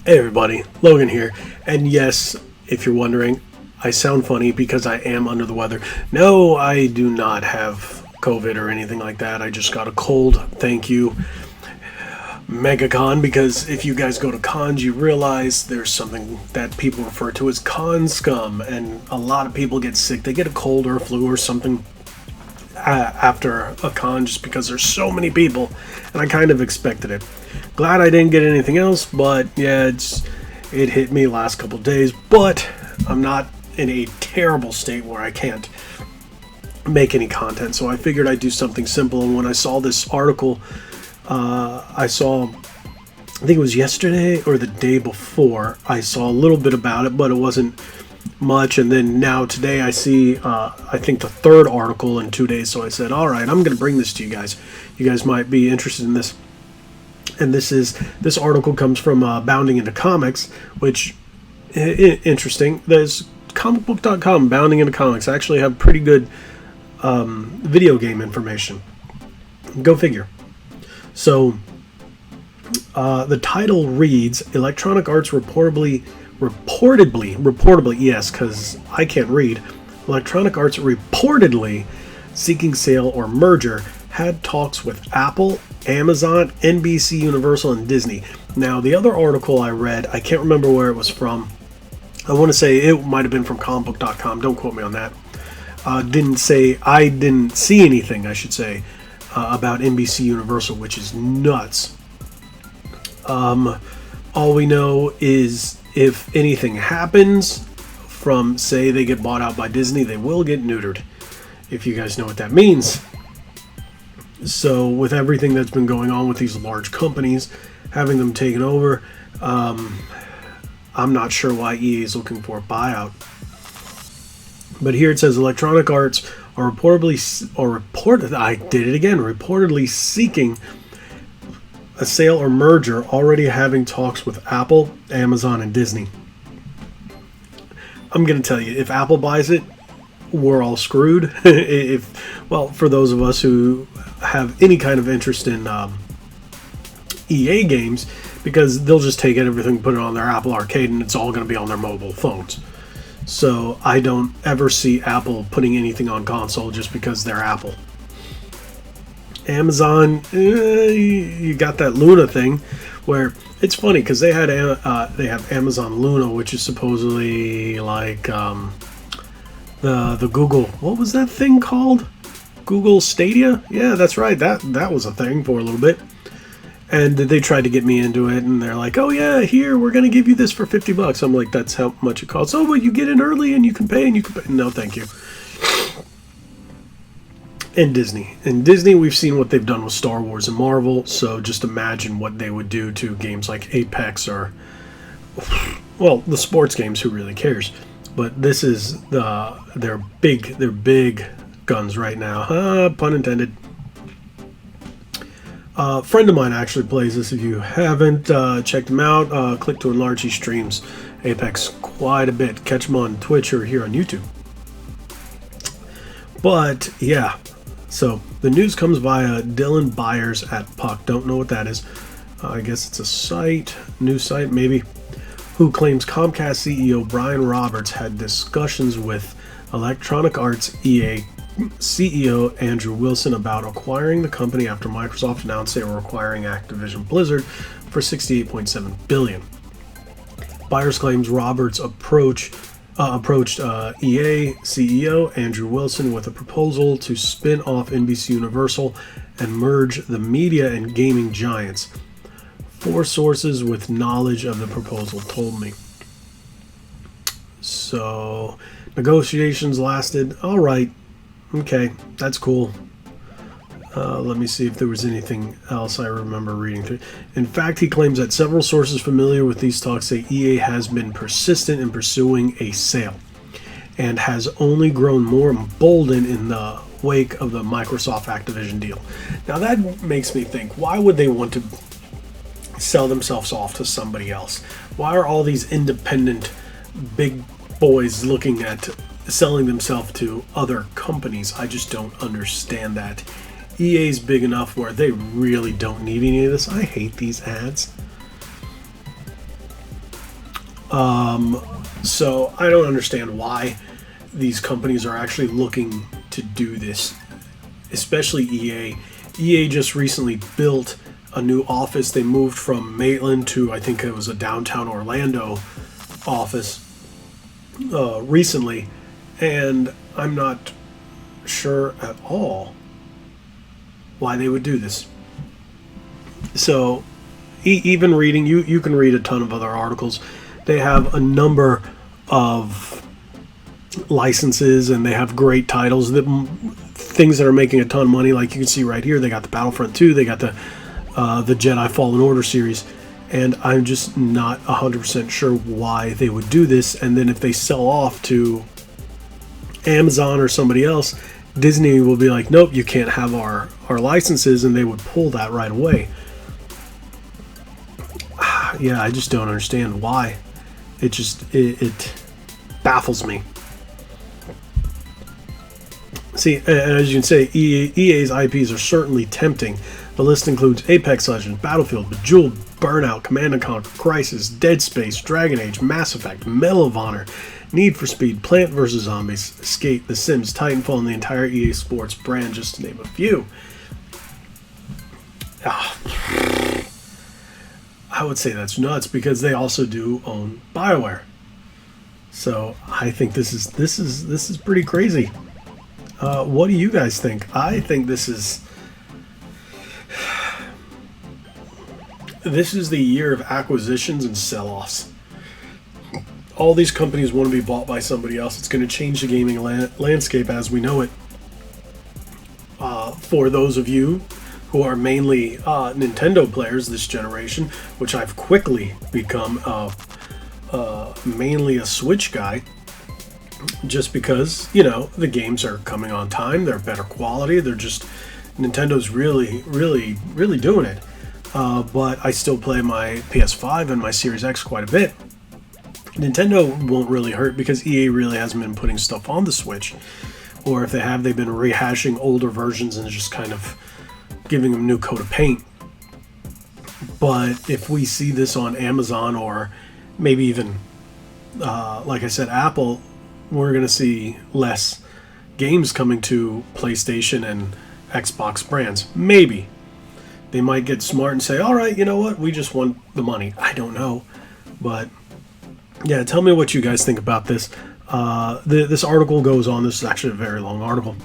Hey everybody, Logan here, and yes, if you're wondering, I sound funny because I am under the weather. No, I do not have COVID or anything like that. I just got a cold, thank you, MegaCon, because if you guys go to cons, you realize there's something that people refer to as con scum, and a lot of people get sick. They get a cold or a flu or something after a con just because there's so many people, and I kind of expected it. Glad I didn't get anything else, but yeah, it hit me last couple days, but I'm not in a terrible state where I can't make any content, so I figured I'd do something simple. And when I saw this article, I think it was yesterday or the day before, I saw a little bit about it, but it wasn't much. And then now today I see I think the third article in 2 days, so I said, all right, I'm going to bring this to you guys. You guys might be interested in this. And this article comes from Bounding into Comics, which interesting. There's comicbook.com, Bounding into Comics. I actually have pretty good video game information. Go figure. So the title reads, Electronic Arts reportedly, yes, because I can't read. Electronic Arts reportedly seeking sale or merger had talks with Apple, Amazon, NBC Universal, and Disney. Now, the other article I read, I can't remember where it was from. I want to say it might have been from comicbook.com. Don't quote me on that. I didn't see anything, I should say, about NBC Universal, which is nuts. All we know is if anything happens from, say, they get bought out by Disney, they will get neutered, if you guys know what that means. So with everything that's been going on with these large companies, having them taken over, I'm not sure why EA is looking for a buyout. But here it says Electronic Arts are reportedly seeking a sale or merger, already having talks with Apple, Amazon, and Disney. I'm going to tell you, if Apple buys it, we're all screwed. For those of us who have any kind of interest in EA games, because they'll just take everything, put it on their Apple Arcade, and it's all going to be on their mobile phones. So I don't ever see Apple putting anything on console just because they're Apple. Amazon, you got that Luna thing, where it's funny because they have Amazon Luna, which is supposedly like the Google, what was that thing called? Google Stadia? Yeah, that's right. That was a thing for a little bit. And they tried to get me into it, and they're like, oh yeah, here, we're going to give you this for $50. I'm like, that's how much it costs. Oh, but you get in early and you can pay, No, thank you. And Disney. In Disney, we've seen what they've done with Star Wars and Marvel, so just imagine what they would do to games like Apex or, well, the sports games, who really cares? But this is their big guns right now. Pun intended. A friend of mine actually plays this. If you haven't checked him out, click to enlarge. He streams Apex quite a bit. Catch him on Twitch or here on YouTube. But yeah, so the news comes via Dylan Byers at Puck. Don't know what that is. I guess it's a news site maybe. Who claims Comcast CEO Brian Roberts had discussions with Electronic Arts EA CEO Andrew Wilson about acquiring the company after Microsoft announced they were acquiring Activision Blizzard for $68.7 billion. Byers claims Roberts approached EA CEO Andrew Wilson with a proposal to spin off NBC Universal and merge the media and gaming giants. 4 sources with knowledge of the proposal told me. So, negotiations lasted, all right. Okay, that's cool. Let me see if there was anything else I remember reading through. In fact, he claims that several sources familiar with these talks say EA has been persistent in pursuing a sale and has only grown more emboldened in the wake of the Microsoft Activision deal. Now that makes me think, why would they want to sell themselves off to somebody else? Why are all these independent big boys looking at selling themselves to other companies? I just don't understand that. EA's big enough where they really don't need any of this. I hate these ads. So I don't understand why these companies are actually looking to do this, especially EA. EA just recently built a new office. They moved from Maitland to, I think it was a downtown Orlando office recently, and I'm not sure at all why they would do this. So even reading, you can read a ton of other articles. They have a number of licenses and they have great titles, that things that are making a ton of money. Like you can see right here, they got the Battlefront 2, they got the Jedi Fallen Order series, and I'm just not 100% sure why they would do this. And then if they sell off to Amazon or somebody else, Disney will be like, nope, you can't have our licenses, and they would pull that right away. Yeah, I just don't understand why. It baffles me. See, as you can say, EA's IPs are certainly tempting. The list includes Apex Legends, Battlefield, Bejeweled, Burnout, Command & Conquer, Crysis, Dead Space, Dragon Age, Mass Effect, Medal of Honor, Need for Speed, Plant vs. Zombies, Skate, The Sims, Titanfall, and the entire EA Sports brand, just to name a few. I would say that's nuts because they also do own BioWare. So I think this is pretty crazy. What do you guys think? I think this is the year of acquisitions and sell-offs. All these companies want to be bought by somebody else. It's going to change the gaming landscape as we know it. For those of you who are mainly Nintendo players this generation, which I've quickly become mainly a Switch guy, just because, you know, the games are coming on time, they're better quality, they're just, Nintendo's really doing it. But I still play my PS5 and my Series X quite a bit. Nintendo won't really hurt because EA really hasn't been putting stuff on the Switch, or if they have, they've been rehashing older versions and just kind of giving them a new coat of paint. But if we see this on Amazon or maybe even, like I said, Apple, we're going to see less games coming to PlayStation and Xbox brands. Maybe. They might get smart and say, all right, you know what? We just want the money. I don't know. But, yeah, tell me what you guys think about this. This article goes on. This is actually a very long article.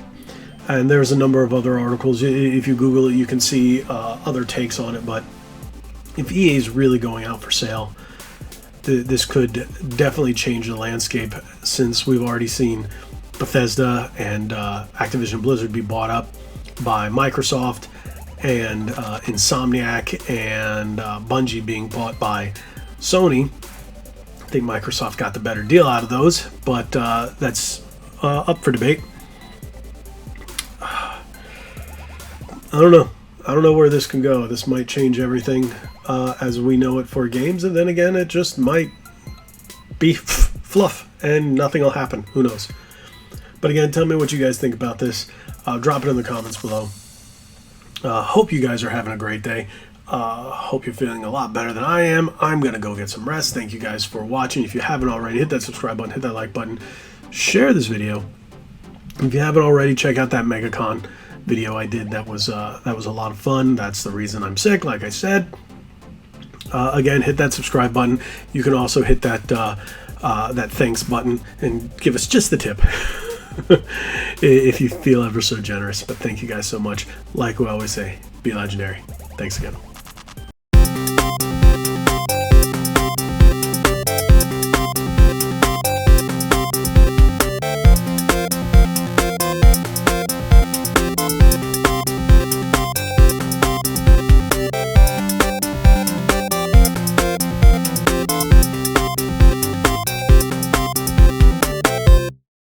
And there's a number of other articles. If you Google it, you can see other takes on it. But if EA is really going out for sale, this could definitely change the landscape, since we've already seen Bethesda and Activision Blizzard be bought up by Microsoft, and Insomniac and Bungie being bought by Sony. I think Microsoft got the better deal out of those, but that's up for debate. I don't know where this can go. This might change everything as we know it for games, and then again, it just might be fluff and nothing will happen. Who knows? But again, tell me what you guys think about this. Drop it in the comments below. Hope you guys are having a great day. Hope you're feeling a lot better than I am. I'm going to go get some rest. Thank you guys for watching. If you haven't already, hit that subscribe button, hit that like button, share this video. If you haven't already, check out that MegaCon video I did. That was a lot of fun. That's the reason I'm sick, like I said. Again, hit that subscribe button. You can also hit that that thanks button and give us just the tip if you feel ever so generous. But thank you guys so much. Like we always say, be legendary. Thanks again.